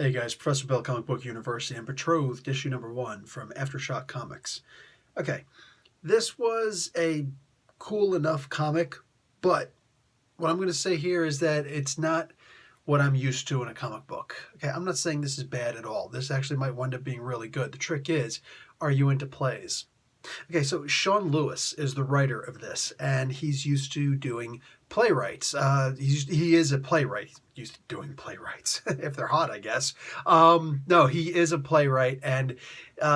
Hey guys, Professor Bell, Comic Book University, and Betrothed, issue number 1 from Aftershock Comics. Okay, this was a cool enough comic, but what I'm going to say here is that it's not what I'm used to in a comic book. Okay, I'm not saying this is bad at all. This actually might wind up being really good. The trick is, are you into plays? Okay, so Sean Lewis is the writer of this, and he's used to doing playwrights. He is a playwright. He's used to doing playwrights, if they're hot, I guess. No, he is a playwright, and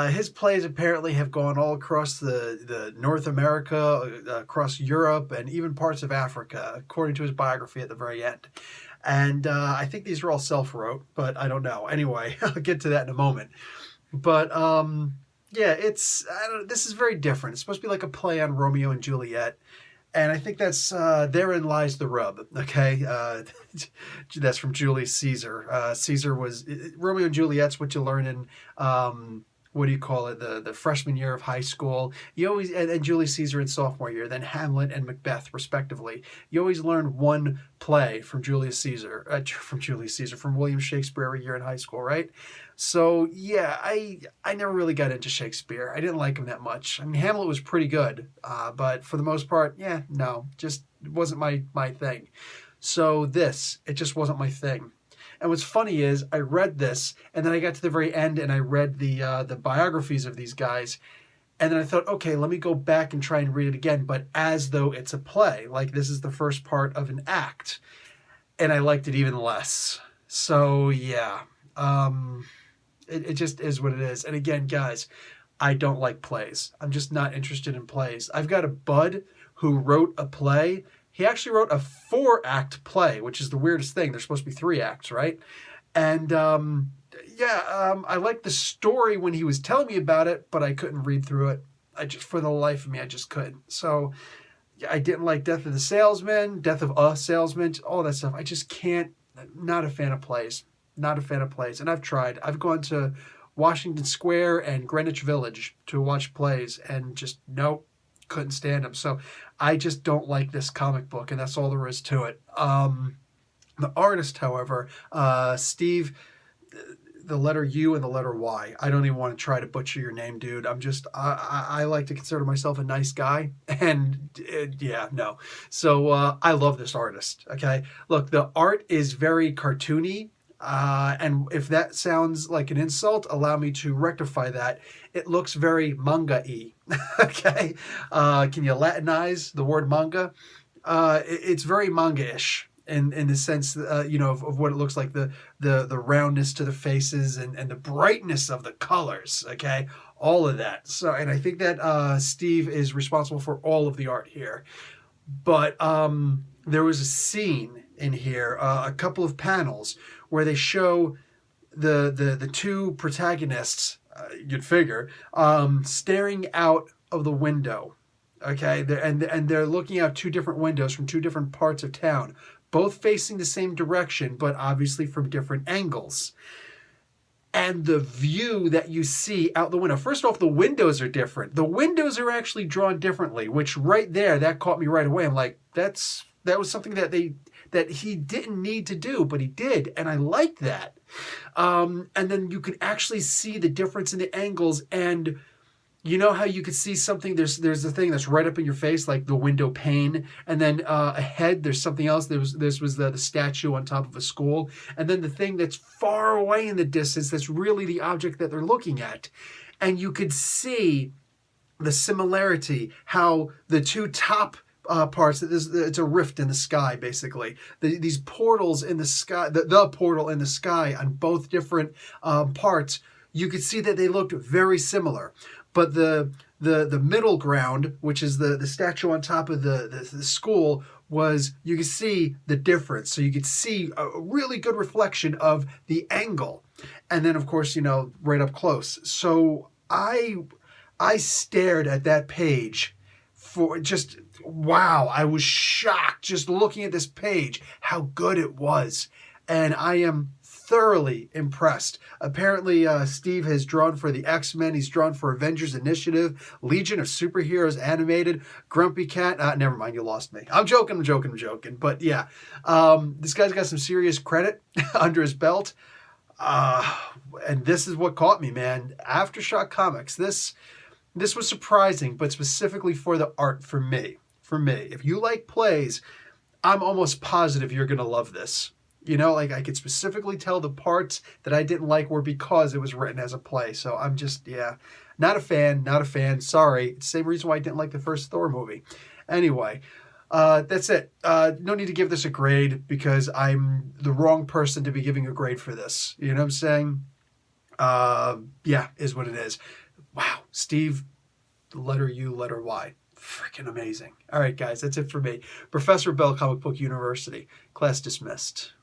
his plays apparently have gone all across the North America, across Europe, and even parts of Africa, according to his biography at the very end. And I think these are all self-wrote, but I don't know. Anyway, I'll get to that in a moment. But yeah, this is very different. It's supposed to be like a play on Romeo and Juliet, and I think that's therein lies the rub. Okay, that's from Julius Caesar. Caesar was Romeo and Juliet's what you learn in what do you call it? The freshman year of high school. You always and Julius Caesar in sophomore year, then Hamlet and Macbeth respectively. You always learn one play from from William Shakespeare every year in high school, right? So yeah, I never really got into Shakespeare. I didn't like him that much. I mean, Hamlet was pretty good, but for the most part, yeah, no, just wasn't my thing. So it just wasn't my thing. And what's funny is I read this, and then I got to the very end, and I read the biographies of these guys, and then I thought, okay, let me go back and try and read it again, but as though it's a play, like this is the first part of an act, and I liked it even less. So yeah, it just is what it is. And again, guys, I don't like plays. I'm just not interested in plays. I've got a bud who wrote a play. He actually wrote a 4-act play, which is the weirdest thing. There's supposed to be 3 acts, right? And I liked the story when he was telling me about it, but I couldn't read through it. For the life of me, I just couldn't. So yeah, I didn't like Death of the Salesman, Death of a Salesman, all that stuff. I just can't. Not a fan of plays. Not a fan of plays. And I've tried. I've gone to Washington Square and Greenwich Village to watch plays, and just nope. Couldn't stand him. So I just don't like this comic book, and that's all there is to it. The artist, however, Steve, the letter U and the letter Y. I don't even want to try to butcher your name, dude. I like to consider myself a nice guy, and yeah, no. So I love this artist, okay? Look, the art is very cartoony. And if that sounds like an insult, allow me to rectify that. It looks very manga-y, okay? Can you Latinize the word manga? It's very manga-ish in the sense, of what it looks like, the roundness to the faces and the brightness of the colors, okay? All of that. So, and I think that Steve is responsible for all of the art here. But there was a scene in here, a couple of panels, where they show the two protagonists, you'd figure, staring out of the window. Okay, they're looking out 2 different windows from 2 different parts of town, both facing the same direction, but obviously from different angles. And the view that you see out the window, first off, the windows are different. The windows are actually drawn differently, which right there, that caught me right away. I'm like, that was something that he didn't need to do, but he did, and I liked that. And then you can actually see the difference in the angles, and you know how you could see something, there's the thing that's right up in your face, like the window pane, and then ahead there's something else. This was the statue on top of a school, and then the thing that's far away in the distance that's really the object that they're looking at. And you could see the similarity, how the 2 top parts, it's a rift in the sky, basically. These portals in the sky, the portal in the sky on both different parts, you could see that they looked very similar. But the middle ground, which is the statue on top of the school, you could see the difference. So you could see a really good reflection of the angle. And then, of course, right up close. So I stared at that page for just, wow, I was shocked just looking at this page, how good it was. And I am thoroughly impressed. Apparently, Steve has drawn for the X-Men. He's drawn for Avengers Initiative, Legion of Superheroes Animated, Grumpy Cat. Never mind, you lost me. I'm joking. But yeah, this guy's got some serious credit under his belt. And this is what caught me, man. Aftershock Comics. This was surprising, but specifically for the art for me. For me, if you like plays, I'm almost positive you're gonna love this. You know, like I could specifically tell the parts that I didn't like were because it was written as a play. So I'm just, yeah, not a fan, not a fan. Sorry. Same reason why I didn't like the first Thor movie. Anyway, that's it. No need to give this a grade because I'm the wrong person to be giving a grade for this. You know what I'm saying? Yeah, is what it is. Wow, Steve, letter U, letter Y. Freaking amazing. All right, guys, that's it for me. Professor Bell, Comic Book University. Class dismissed.